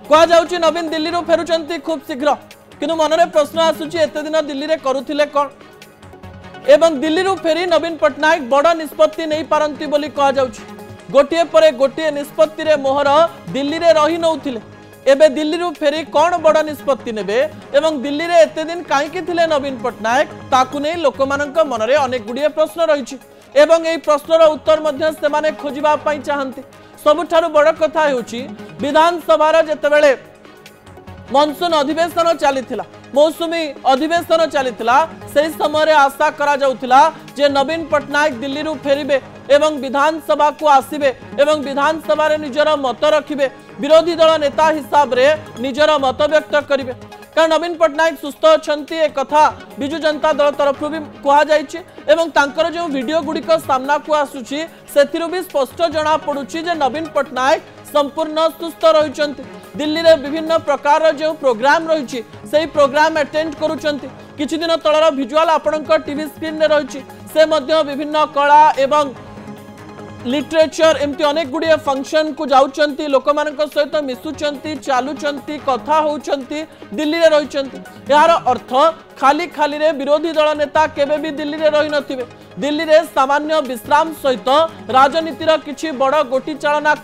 कह जाउची नवीन दिल्ली रो फेरुचंती खूब शीघ्र किंतु मनरे प्रश्न आसुची एते दिन दिल्ली रे करुथिले कोन एवं दिल्ली रू फेरी नवीन पट्टनायक बड़ निष्पत्ति नहीं पारंती बोली कह जाउची गोटिए परे गोटिए निष्पत्ति रे मोहर दिल्ली रे रही नउथिले एबे दिल्ली रू फेरी कौन बड़ निष्पत्ति नेबे एवं दिल्ली रे एते दिन काईकी थिले नवीन पट्टनायक ताकु नै लोकमानंक मनरे अनेक गुडिए प्रश्न रहिछि एवं एई प्रश्नर उत्तर मध्य सेमाने खोजिबा पई चाहंती सबुठारु बड़ कथा हेउछि विधानसभा जेतेबेले मनसून अधिवेशन चलीथिला मौसुमी अधिवेशन चलीथिला से समय आशा करा जाउथिला जे नवीन पट्टनायक दिल्ली रू फेरिबे एवं विधानसभा को आसीबे एवं विधानसभा रे निजर मत रखिबे विरोधी दल नेता हिसाब रे निजर मत व्यक्त करिवे कारण नवीन पट्टनायक सुस्थ अछंती ए कथा बिजु जनता दल तरफ भी कहा जायछि एवं तांकर जो वीडियो गुडिक सामना को आसुछि सेथिरु भी स्पष्ट जणा पडुछि जे नवीन पट्टनायक संपूर्ण सुस्थ रहिचंती दिल्ली रे विभिन्न प्रकार जो प्रोग्राम रही से प्रोग्राम अटेंड करुचंती किछि दिन तळर विजुअल आपणक टीवी स्क्रीन रे रही से मध्य विभिन्न कला एवं लिटरेचर एमती अनेक गुड़िए फंक्शन को जाउचंती लोकमानक सहित मिसुचंती चालुचंती कथा होउचंती दिल्ली रे रहिचंती यार अर्थ खाली खाली रे विरोधी दल नेता केबे भी दिल्ली रे रहि नथिबे दिल्ली रे सामान्य विश्राम सहित राजनीतिर किछि बड़ गोटी चालना